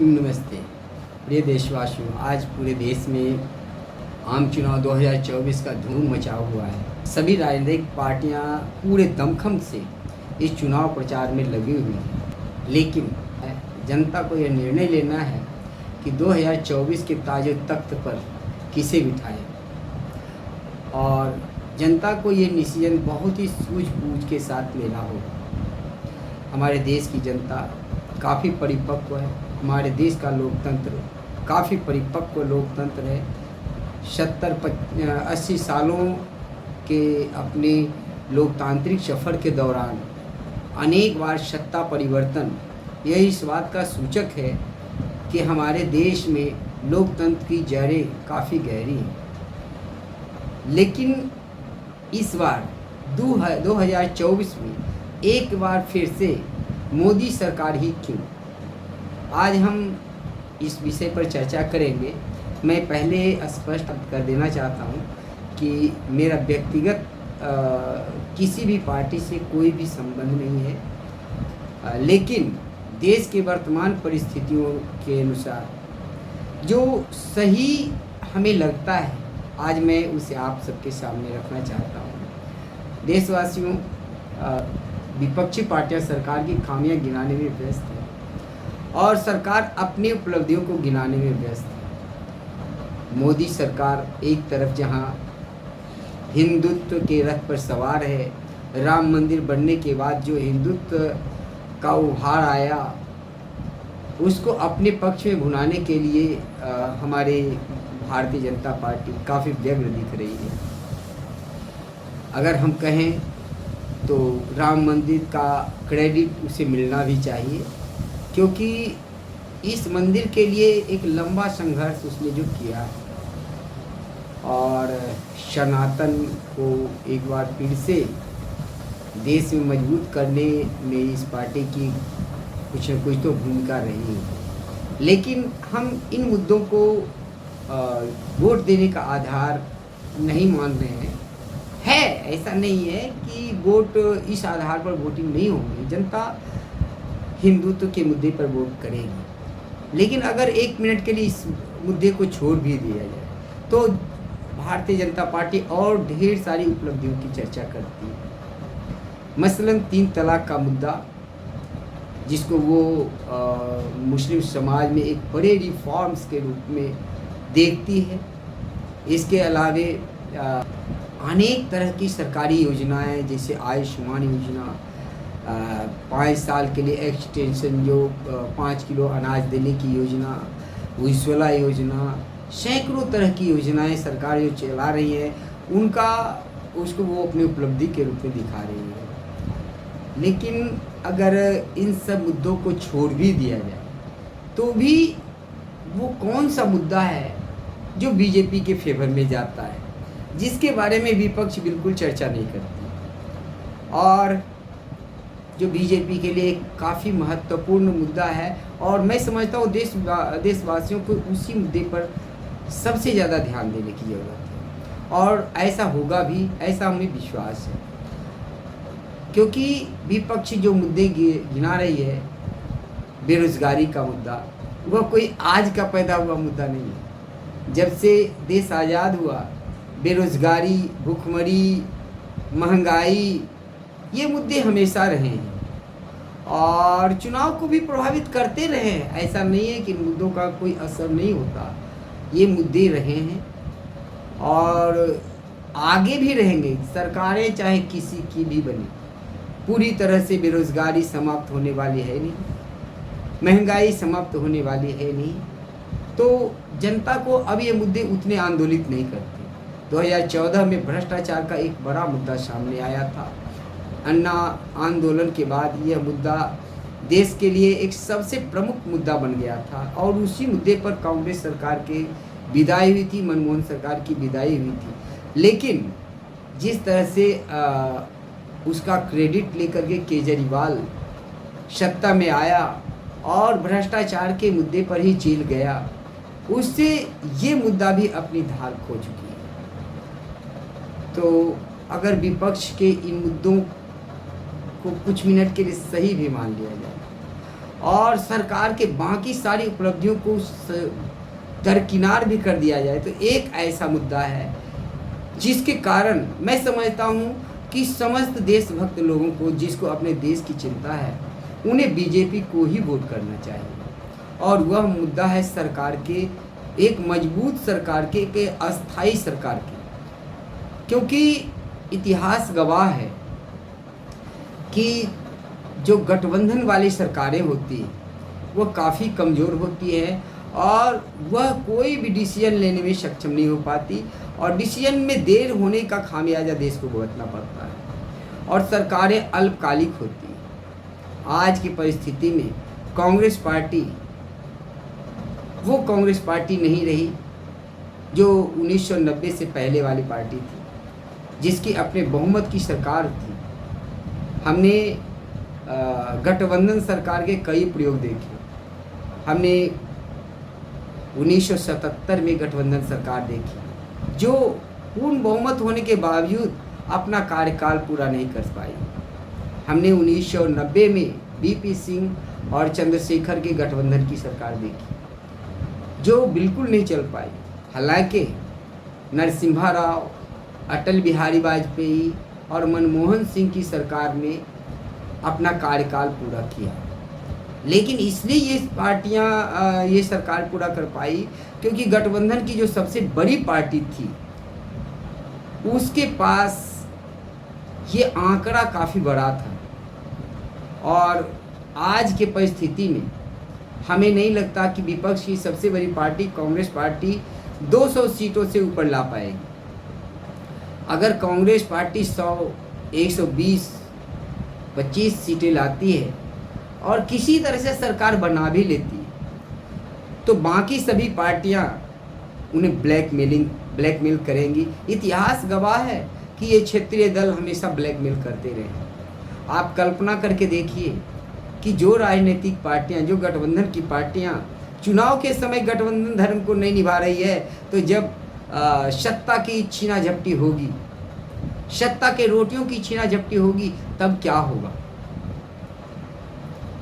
नमस्ते प्रिय देशवासियों। आज पूरे देश में आम चुनाव 2024 का धूम मचा हुआ है। सभी राजनीतिक पार्टियां पूरे दमखम से इस चुनाव प्रचार में लगी हुई हैं, लेकिन जनता को यह निर्णय लेना है कि 2024 के ताजे तख्त पर किसे बिठाएं। और जनता को ये डिसीजन बहुत ही सूझबूझ के साथ लेना होगा। हमारे देश की जनता काफ़ी परिपक्व है। हमारे देश का लोकतंत्र काफ़ी परिपक्व लोकतंत्र है। 70-80 सालों के अपने लोकतांत्रिक सफ़र के दौरान अनेक बार सत्ता परिवर्तन यह इस बात का सूचक है कि हमारे देश में लोकतंत्र की जड़ें काफ़ी गहरी हैं। लेकिन इस बार 2024 में एक बार फिर से मोदी सरकार ही क्यों? आज हम इस विषय पर चर्चा करेंगे। मैं पहले स्पष्ट कर देना चाहता हूं कि मेरा व्यक्तिगत किसी भी पार्टी से कोई भी संबंध नहीं है, लेकिन देश के वर्तमान परिस्थितियों के अनुसार जो सही हमें लगता है आज मैं उसे आप सबके सामने रखना चाहता हूं। देशवासियों, विपक्षी पार्टियां सरकार की खामियां गिनाने में व्यस्त है और सरकार अपनी उपलब्धियों को गिनाने में व्यस्त है। मोदी सरकार एक तरफ जहां हिंदुत्व के रथ पर सवार है, राम मंदिर बनने के बाद जो हिंदुत्व का उभार आया उसको अपने पक्ष में भुनाने के लिए हमारे भारतीय जनता पार्टी काफ़ी व्यग्र दिख रही है। अगर हम कहें तो राम मंदिर का क्रेडिट उसे मिलना भी चाहिए, क्योंकि इस मंदिर के लिए एक लंबा संघर्ष उसने जो किया है और सनातन को एक बार फिर से देश में मजबूत करने में इस पार्टी की कुछ न कुछ तो भूमिका रही है। लेकिन हम इन मुद्दों को वोट देने का आधार नहीं मान रहे हैं। ऐसा नहीं है कि वोट इस आधार पर वोटिंग नहीं होगी। जनता हिंदुत्व के मुद्दे पर वोट करेगी, लेकिन अगर एक मिनट के लिए इस मुद्दे को छोड़ भी दिया जाए तो भारतीय जनता पार्टी और ढेर सारी उपलब्धियों की चर्चा करती है। मसलन 3 तलाक का मुद्दा, जिसको वो मुस्लिम समाज में एक बड़े रिफॉर्म्स के रूप में देखती है। इसके अलावे अनेक तरह की सरकारी योजनाएं जैसे आयुष्मान योजना, 5 साल के लिए एक्सटेंशन, जो 5 किलो अनाज देने की योजना, उज्ज्वला योजना, सैकड़ों तरह की योजनाएं सरकार जो चला रही है उसको वो अपनी उपलब्धि के रूप में दिखा रही है। लेकिन अगर इन सब मुद्दों को छोड़ भी दिया जाए तो भी वो कौन सा मुद्दा है जो बीजेपी के फेवर में जाता है, जिसके बारे में विपक्ष बिल्कुल चर्चा नहीं करती और जो बीजेपी के लिए काफ़ी महत्वपूर्ण मुद्दा है। और मैं समझता हूँ देशवासियों को उसी मुद्दे पर सबसे ज़्यादा ध्यान देने की ज़रूरत है और ऐसा होगा भी, ऐसा हमें विश्वास है। क्योंकि विपक्ष जो मुद्दे गिना रही है, बेरोजगारी का मुद्दा, वह कोई आज का पैदा हुआ मुद्दा नहीं है। जब से देश आज़ाद हुआ, बेरोजगारी, भुखमरी, महंगाई, ये मुद्दे हमेशा रहे हैं और चुनाव को भी प्रभावित करते रहे हैं। ऐसा नहीं है कि मुद्दों का कोई असर नहीं होता, ये मुद्दे रहे हैं और आगे भी रहेंगे। सरकारें चाहे किसी की भी बने, पूरी तरह से बेरोजगारी समाप्त होने वाली है नहीं, महंगाई समाप्त होने वाली है नहीं, तो जनता को अब ये मुद्दे उतने आंदोलित नहीं करते। 2014 में भ्रष्टाचार का एक बड़ा मुद्दा सामने आया था। अन्ना आंदोलन के बाद यह मुद्दा देश के लिए एक सबसे प्रमुख मुद्दा बन गया था और उसी मुद्दे पर कांग्रेस सरकार की विदाई हुई थी, मनमोहन सरकार की विदाई हुई थी। लेकिन जिस तरह से उसका क्रेडिट लेकर के केजरीवाल सत्ता में आया और भ्रष्टाचार के मुद्दे पर ही जेल गया, उससे ये मुद्दा भी अपनी धार खो चुकी है। तो अगर विपक्ष के इन मुद्दों को कुछ मिनट के लिए सही भी मान लिया जाए और सरकार के बाकी सारी उपलब्धियों को दरकिनार भी कर दिया जाए, तो एक ऐसा मुद्दा है जिसके कारण मैं समझता हूँ कि समस्त देशभक्त लोगों को, जिसको अपने देश की चिंता है, उन्हें बीजेपी को ही वोट करना चाहिए। और वह मुद्दा है सरकार के, एक मजबूत सरकार के, एक अस्थाई सरकार के। क्योंकि इतिहास गवाह है कि जो गठबंधन वाली सरकारें होती हैं वह काफ़ी कमज़ोर होती है और वह कोई भी डिसीजन लेने में सक्षम नहीं हो पाती, और डिसीजन में देर होने का खामियाजा देश को भुगतना पड़ता है, और सरकारें अल्पकालिक होती हैं। आज की परिस्थिति में कांग्रेस पार्टी वो कांग्रेस पार्टी नहीं रही जो 1990 से पहले वाली पार्टी थी, जिसकी अपने बहुमत की सरकार थी। हमने गठबंधन सरकार के कई प्रयोग देखे। हमने 1977 में गठबंधन सरकार देखी, जो पूर्ण बहुमत होने के बावजूद अपना कार्यकाल पूरा नहीं कर पाई। हमने 1990 में बीपी सिंह और चंद्रशेखर के गठबंधन की सरकार देखी, जो बिल्कुल नहीं चल पाई। हालांकि नरसिम्हा राव, अटल बिहारी वाजपेयी और मनमोहन सिंह की सरकार ने अपना कार्यकाल पूरा किया, लेकिन इसलिए ये पार्टियां ये सरकार पूरा कर पाई क्योंकि गठबंधन की जो सबसे बड़ी पार्टी थी उसके पास ये आंकड़ा काफ़ी बड़ा था। और आज के परिस्थिति में हमें नहीं लगता कि विपक्ष की सबसे बड़ी पार्टी कांग्रेस पार्टी 200 सीटों से ऊपर ला पाएगी। अगर कांग्रेस पार्टी 100, 120, 25 सीटें लाती है और किसी तरह से सरकार बना भी लेती है, तो बाकी सभी पार्टियां उन्हें ब्लैकमेल करेंगी। इतिहास गवाह है कि ये क्षेत्रीय दल हमेशा ब्लैकमेल करते रहे। आप कल्पना करके देखिए कि जो राजनीतिक पार्टियां, जो गठबंधन की पार्टियां चुनाव के समय गठबंधन धर्म को नहीं निभा रही है, तो जब सत्ता की छीना झपटी होगी, सत्ता के रोटियों की छीना झपटी होगी, तब क्या होगा।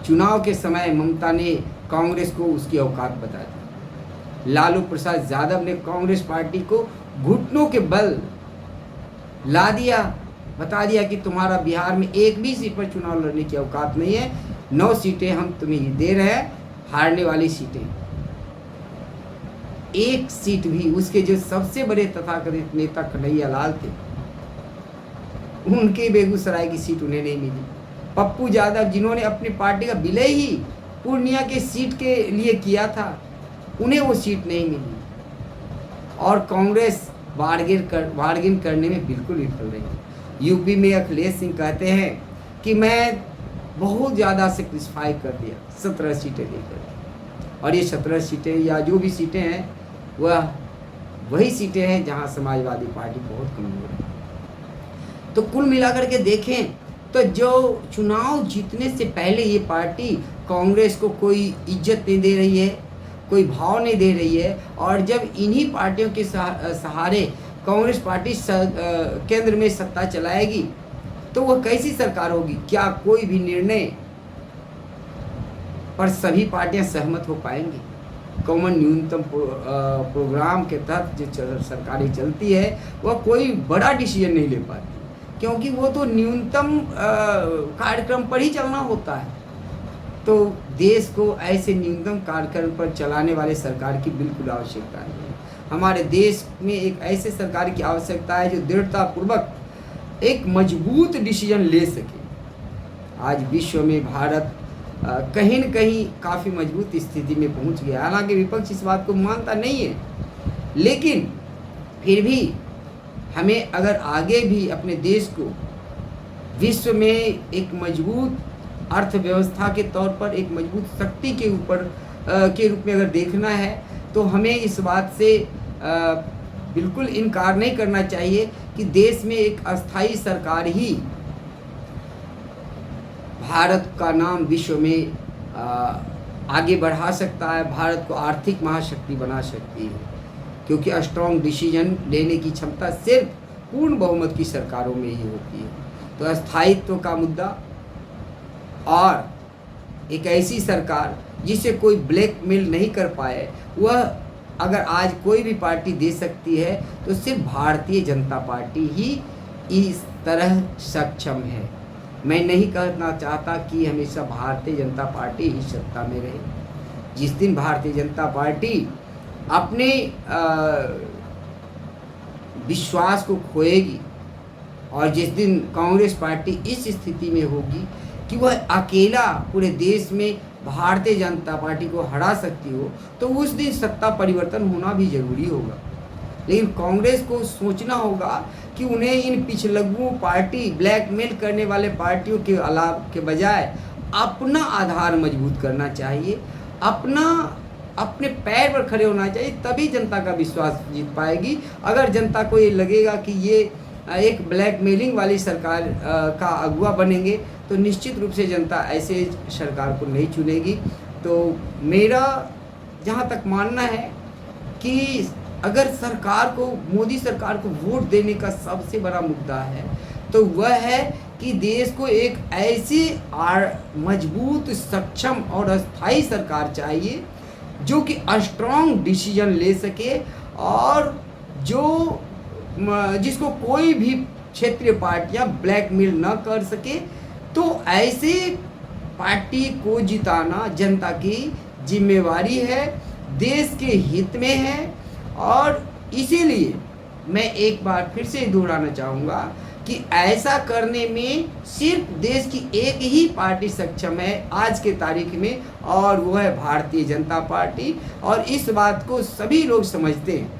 चुनाव के समय ममता ने कांग्रेस को उसकी औकात बता दी। लालू प्रसाद यादव ने कांग्रेस पार्टी को घुटनों के बल ला दिया, बता दिया कि तुम्हारा बिहार में एक भी सीट पर चुनाव लड़ने की औकात नहीं है, 9 सीटें हम तुम्हें दे रहे हैं, हारने वाली सीटें। एक सीट भी उसके जो सबसे बड़े तथाकथित नेता कन्हैया लाल थे, उनके बेगूसराय की सीट उन्हें नहीं मिली। पप्पू यादव, जिन्होंने अपनी पार्टी का विलय ही पूर्णिया के सीट के लिए किया था, उन्हें वो सीट नहीं मिली। और कांग्रेस बार्गेन करने में बिल्कुल विफल रही। यूपी में अखिलेश सिंह कहते हैं कि मैं बहुत ज़्यादा सेक्रीफाई कर दिया 17 सीटें लेकर, और ये 17 सीटें या जो भी सीटें हैं वह वही सीटें हैं जहां समाजवादी पार्टी बहुत कमजोर है। तो कुल मिलाकर के देखें तो जो चुनाव जीतने से पहले ये पार्टी कांग्रेस को कोई इज्जत नहीं दे रही है, कोई भाव नहीं दे रही है, और जब इन्हीं पार्टियों के सहारे कांग्रेस पार्टी केंद्र में सत्ता चलाएगी तो वह कैसी सरकार होगी। क्या कोई भी निर्णय पर सभी पार्टियां सहमत हो पाएंगी। कॉमन न्यूनतम प्रोग्राम के तहत जो सरकारें चलती है वह कोई बड़ा डिसीजन नहीं ले पाती, क्योंकि वो तो न्यूनतम कार्यक्रम पर ही चलना होता है। तो देश को ऐसे न्यूनतम कार्यक्रम पर चलाने वाले सरकार की बिल्कुल आवश्यकता नहीं है। हमारे देश में एक ऐसे सरकार की आवश्यकता है जो दृढ़तापूर्वक एक मजबूत डिसीजन ले सके। आज विश्व में भारत कहीं न कहीं काफ़ी मजबूत स्थिति में पहुंच गया। हालांकि विपक्ष इस बात को मानता नहीं है, लेकिन फिर भी हमें अगर आगे भी अपने देश को विश्व में एक मजबूत अर्थव्यवस्था के तौर पर, एक मजबूत शक्ति के ऊपर के रूप में अगर देखना है, तो हमें इस बात से बिल्कुल इनकार नहीं करना चाहिए कि देश में एक अस्थाई सरकार ही भारत का नाम विश्व में आगे बढ़ा सकता है, भारत को आर्थिक महाशक्ति बना सकती है। क्योंकि स्ट्रॉन्ग डिसीजन लेने की क्षमता सिर्फ पूर्ण बहुमत की सरकारों में ही होती है। तो स्थायित्व का मुद्दा और एक ऐसी सरकार जिसे कोई ब्लैकमेल नहीं कर पाए, वह अगर आज कोई भी पार्टी दे सकती है तो सिर्फ भारतीय जनता पार्टी ही इस तरह सक्षम है। मैं नहीं कहना चाहता कि हमेशा भारतीय जनता पार्टी ही सत्ता में रहे। जिस दिन भारतीय जनता पार्टी अपने विश्वास को खोएगी और जिस दिन कांग्रेस पार्टी इस स्थिति में होगी कि वह अकेला पूरे देश में भारतीय जनता पार्टी को हरा सकती हो, तो उस दिन सत्ता परिवर्तन होना भी जरूरी होगा। लेकिन कांग्रेस को सोचना होगा कि उन्हें इन पिछलग्गू पार्टी, ब्लैकमेल करने वाले पार्टियों के अलावा के बजाय अपना आधार मजबूत करना चाहिए, अपने पैर पर खड़े होना चाहिए, तभी जनता का विश्वास जीत पाएगी। अगर जनता को ये लगेगा कि ये एक ब्लैकमेलिंग वाली सरकार का अगुवा बनेंगे, तो निश्चित रूप से जनता ऐसे सरकार को नहीं चुनेगी। तो मेरा जहाँ तक मानना है कि अगर सरकार को, मोदी सरकार को वोट देने का सबसे बड़ा मुद्दा है तो वह है कि देश को एक ऐसी मजबूत, सक्षम और अस्थायी सरकार चाहिए जो कि स्ट्रॉन्ग डिसीजन ले सके और जिसको कोई भी क्षेत्रीय पार्टियां ब्लैकमेल न कर सके। तो ऐसे पार्टी को जिताना जनता की जिम्मेवारी है, देश के हित में है। और इसीलिए मैं एक बार फिर से दोहराना चाहूँगा कि ऐसा करने में सिर्फ देश की एक ही पार्टी सक्षम है आज के तारीख में, और वो है भारतीय जनता पार्टी। और इस बात को सभी लोग समझते हैं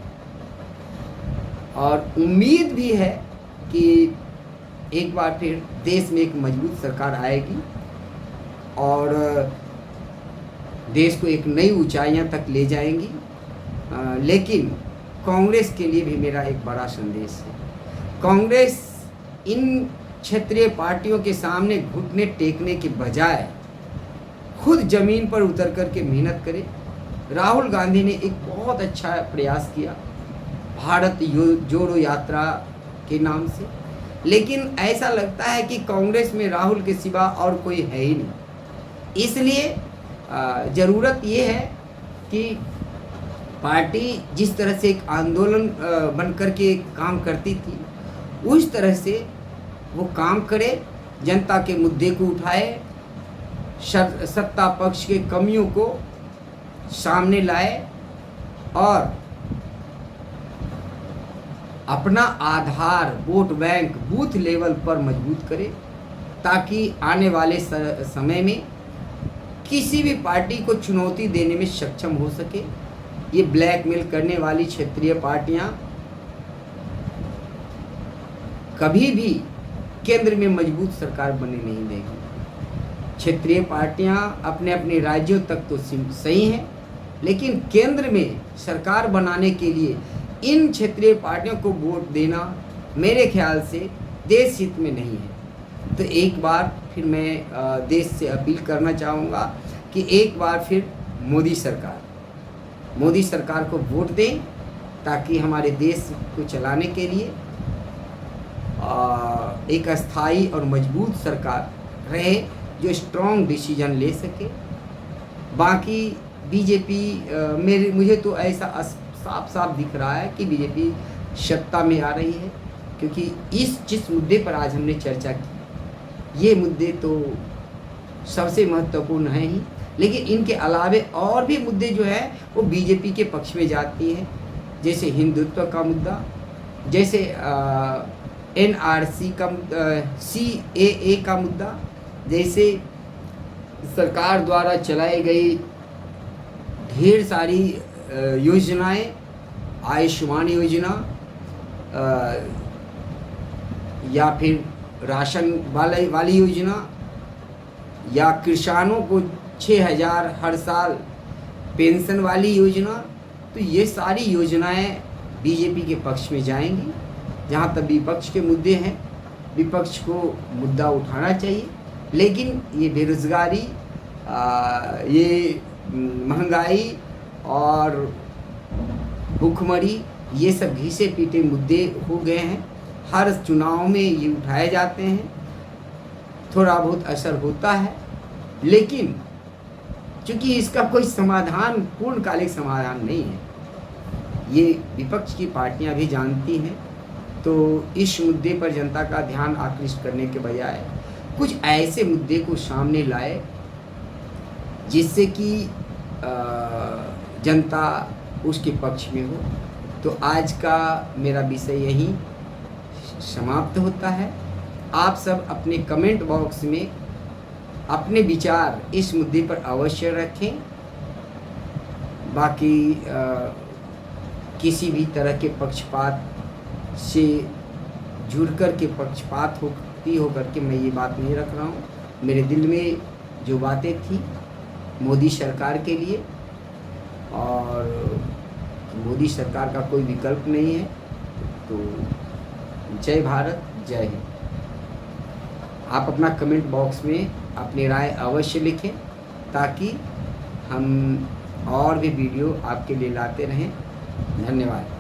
और उम्मीद भी है कि एक बार फिर देश में एक मजबूत सरकार आएगी और देश को एक नई ऊंचाइयां तक ले जाएंगी। लेकिन कांग्रेस के लिए भी मेरा एक बड़ा संदेश है। कांग्रेस इन क्षेत्रीय पार्टियों के सामने घुटने टेकने के बजाय खुद जमीन पर उतर कर के मेहनत करे। राहुल गांधी ने एक बहुत अच्छा प्रयास किया भारत जोड़ो यात्रा के नाम से, लेकिन ऐसा लगता है कि कांग्रेस में राहुल के सिवा और कोई है ही नहीं। इसलिए ज़रूरत ये है कि पार्टी जिस तरह से एक आंदोलन बन कर के काम करती थी, उस तरह से वो काम करे, जनता के मुद्दे को उठाए, सत्ता पक्ष के कमियों को सामने लाए और अपना आधार वोट बैंक बूथ लेवल पर मजबूत करे, ताकि आने वाले समय में किसी भी पार्टी को चुनौती देने में सक्षम हो सके। ये ब्लैकमेल करने वाली क्षेत्रीय पार्टियां कभी भी केंद्र में मजबूत सरकार बनने नहीं देगी। क्षेत्रीय पार्टियां अपने अपने राज्यों तक तो सही हैं, लेकिन केंद्र में सरकार बनाने के लिए इन क्षेत्रीय पार्टियों को वोट देना मेरे ख्याल से देश हित में नहीं है। तो एक बार फिर मैं देश से अपील करना चाहूँगा कि एक बार फिर मोदी सरकार को वोट दें, ताकि हमारे देश को चलाने के लिए एक अस्थाई और मजबूत सरकार रहे जो स्ट्रॉन्ग डिसीजन ले सके। बाकी बीजेपी मुझे तो ऐसा साफ साफ दिख रहा है कि बीजेपी सत्ता में आ रही है, क्योंकि जिस मुद्दे पर आज हमने चर्चा की, ये मुद्दे तो सबसे महत्वपूर्ण हैं ही, लेकिन इनके अलावे और भी मुद्दे जो है वो बीजेपी के पक्ष में जाती हैं। जैसे हिंदुत्व का मुद्दा, जैसे NRC का CAA का मुद्दा, जैसे सरकार द्वारा चलाई गई ढेर सारी योजनाएं, आयुष्मान योजना या फिर राशन वाली योजना, या किसानों को 6,000 हर साल पेंशन वाली योजना। तो ये सारी योजनाएं बीजेपी के पक्ष में जाएंगी। जहाँ तक विपक्ष के मुद्दे हैं, विपक्ष को मुद्दा उठाना चाहिए, लेकिन ये बेरोज़गारी, ये महंगाई और भूखमरी, ये सब घिसे पीटे मुद्दे हो गए हैं। हर चुनाव में ये उठाए जाते हैं, थोड़ा बहुत असर होता है, लेकिन क्योंकि इसका कोई समाधान, पूर्णकालिक समाधान नहीं है। ये विपक्ष की पार्टियां भी जानती हैं। तो इस मुद्दे पर जनता का ध्यान आकृष्ट करने के बजाय कुछ ऐसे मुद्दे को सामने लाए जिससे कि जनता उसके पक्ष में हो। तो आज का मेरा विषय यहीं समाप्त होता है। आप सब अपने कमेंट बॉक्स में अपने विचार इस मुद्दे पर अवश्य रखें। बाकी किसी भी तरह के पक्षपात से जुड़ कर के पक्षपात होकर के मैं ये बात नहीं रख रहा हूँ। मेरे दिल में जो बातें थी मोदी सरकार के लिए, और मोदी सरकार का कोई विकल्प नहीं है। तो जय भारत, जय हिंद। आप अपना कमेंट बॉक्स में अपनी राय अवश्य लिखें ताकि हम और भी वीडियो आपके लिए लाते रहें। धन्यवाद।